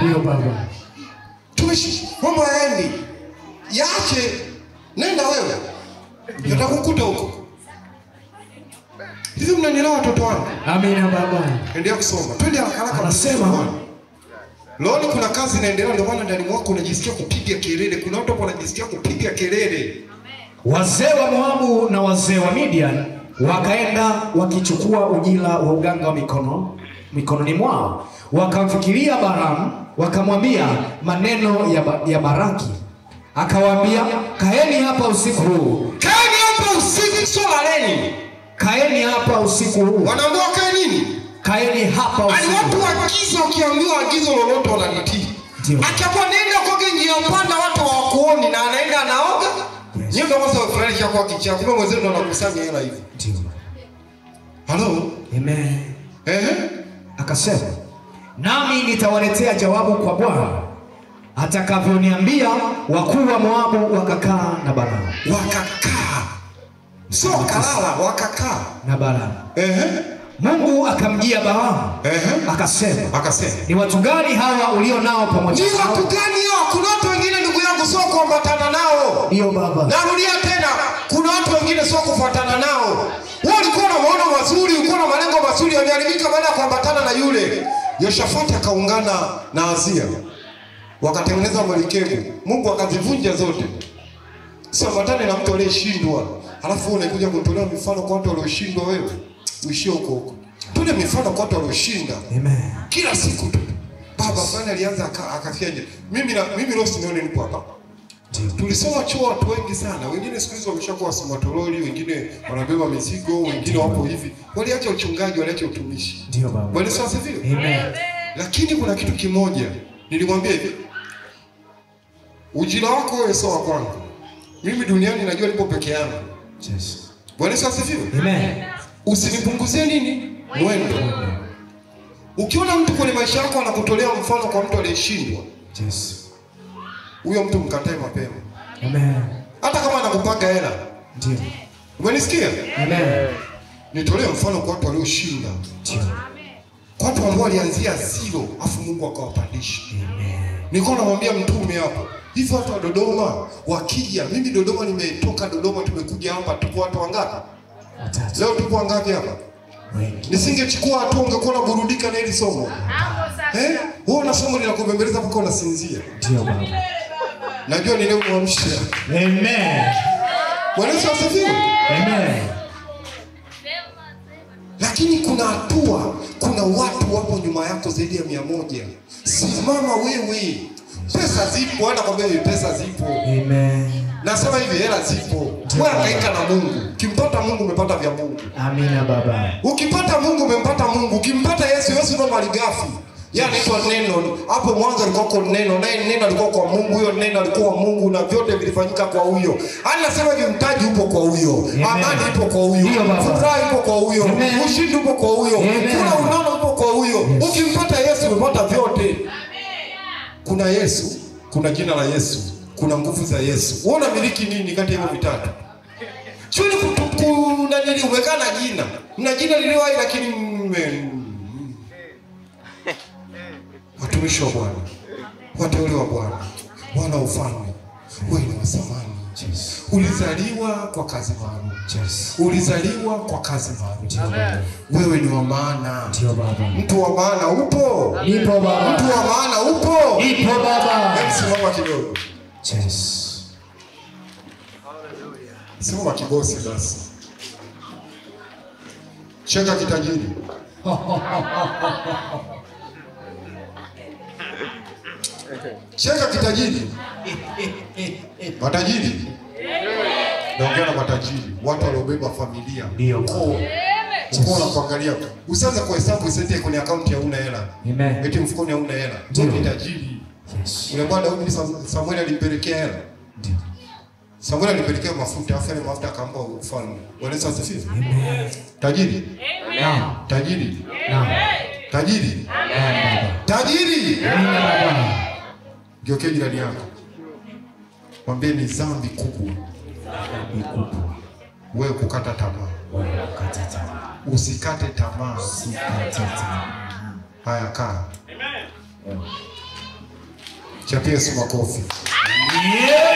Ndio baba. Tumishi, mambo yaendi. Yaache, nenda wewe. Nitakukuta huko. Hivi mnanielewa watoto wangu? Amina baba. Endelea kusoma. Twende haraka. Anasema leo kuna kazi inaendelea, ndio maana ndani mwako unajisikia kupiga kelele. Kuna watu wanajisikia kupiga kelele. wazee wa Moabu na wazee wa Midian wakaenda wakichukua ujira wa uganga wa mikononi mwao. Wakamfikiria Balaam, wakamwambia maneno ya Baraki. Akawaambia, kaeni hapa usiku huu. Kaeni hapa usiku, sio laleni. Kaeni hapa usiku huu. Wanaambiwa kae nini? Kaeni hapa usiku. Watu waagiza, ukiambiwa agizo lolote wanalitii. Akiambiwa nenda kwa njia panda, watu hawakuoni na anaenda anaoga. Ndio ndio mwanzo kufurahisha kwa kicha. Kumbe mwenzetu ndo anakusanya hela hivi. Ndio. Hello? Amen. Akasema, nami nitawaletea jawabu kwa Bwana atakavyoniambia. Wakuu wa Moabu wakakaa na Balaam. Wakakaa. Sio kalala, wakakaa na Balaam. Mungu akamjia Balaam. Akasema, ni watu gani hawa ulio nao pamoja nao? Ni watu gani hao? Kuna watu wengine ndugu yangu sio kuambatana nao. Ndio baba. Narudia tena, kuna watu wengine sio kufuatana nao. Wewe ulikuwa na maono mazuri, ulikuwa na malengo mazuri, yameharibika baada ya kuambatana na yule. Yoshafati akaungana na Azia. Wakatengeneza merikebu. Mungu akazivunja zote. Sio matane na mtu aliyeshindwa. Alafu unakuja kutolea mifano kwa watu walioshindwa wewe. Uishie huko. Tule mifano kwa watu walioshinda. Amen. Kila siku tu. Baba fulani alianza akafiaje. Mimi leo sinione nipo hapa. Tulisoma chuo watu wengi sana. Wengine siku hizo wameshakuwa somatololi, wengine wanabeba mizigo, wengine wapo hivi. Waliacha uchungaji, waliacha utumishi. Ndio baba. Bwana Yesu asifiwe. Amen. Lakini kuna kitu kimoja nilimwambia hivi. Ujira wako wewe sio wa kwangu. Mimi duniani najua nipo peke yangu. Yes. Bwana Yesu asifiwe. Amen. Usinipunguzie nini? Mwendo. Ukiona mtu kwenye maisha yako anakutolea mfano kwa mtu aliyeshindwa. Yes. Huyo mtu mkatae mapema. Amen. Hata kama anakupaga hela. Ndio. Umenisikia? Amen. Nitolee mfano kwa watu walioshinda. Ndio. Kwa watu ambao walianzia zero, afu Mungu akawapandisha. Amen. Nilikuwa namwambia mtume hapo, hivi watu wa Dodoma wakija, mimi Dodoma nimetoka Dodoma tumekuja hapa, tuko watu wangapi? Watatu. Leo tuko wangapi hapa? Wengi. Nisingechukua hatua ungekuwa unaburudika na hili somo. Wewe na somo linakubembeleza mpaka unasinzia. Ndio baba. Najua ni leo mwamsha. Amen. Bwana Yesu asifiwe. Amen. Lakini kuna hatua, kuna watu wapo nyuma yako zaidi ya 100. Simama wewe. Pesa zipo, hata kwambia pesa zipo. Amen. Nasema hivi, hela zipo. Wewe hangaika na Mungu. Ukimpata Mungu umepata vya Mungu. Amina baba. Ukipata Mungu umempata Mungu. Ukimpata Yesu, Yesu ndo malighafi. Yeye anaitwa neno. Hapo mwanzo alikuwa neno, naye neno alikuwa kwa Mungu, huyo neno alikuwa Mungu na vyote vilifanyika kwa huyo. Anasema hivi, mtaji upo kwa huyo. Amani ipo kwa huyo. Furaha ipo kwa huyo. Ushindi upo kwa huyo. Kuna unono upo kwa huyo. Ukimpata Yesu umepata vyote. Kuna Yesu, kuna jina la Yesu, kuna nguvu za Yesu. Wewe unamiliki nini kati ya hivyo vitatu? Chuni kuna nini umekaa na jina. Mna jina liliwahi lakini watumishi wa Bwana, wateule wa Bwana, wana ufalme, wewe ni wa thamani. Ulizaliwa kwa kazi maalum. Ulizaliwa kwa kazi maalum. Wewe ni wa maana. Ndio baba. Mtu wa maana upo? Nipo baba. Mtu wa maana upo? Nipo baba. Simama kidogo. Yes. Simama kibosi basi. Cheka kitajiri. Cheka kitajiri. Matajiri. Naongea na matajiri, watu waliobeba familia. Ndio. Uko unaangalia. Usianze kuhesabu sente kwenye akaunti ya una hela. Amen. Eti mfukoni hauna hela. Ni tajiri. Yes. Ule bwana Daudi Samuel alimpelekea hela. Ndio. Samuel alimpelekea mafuta, afanye mafuta akampa ufalme. Bwana Yesu asifiwe. Amen. Tajiri. Naam. Tajiri. Naam. Tajiri. Amen. Tajiri. Amina baba. Geuke jirani yako. Mwambie ni dhambi kubwa. Ni kubwa. Wewe kukata tamaa. Wewe kukata tamaa. Usikate tamaa. Usikate tamaa. Haya kaa. Amen. Chapia Yesu makofi. Yeah.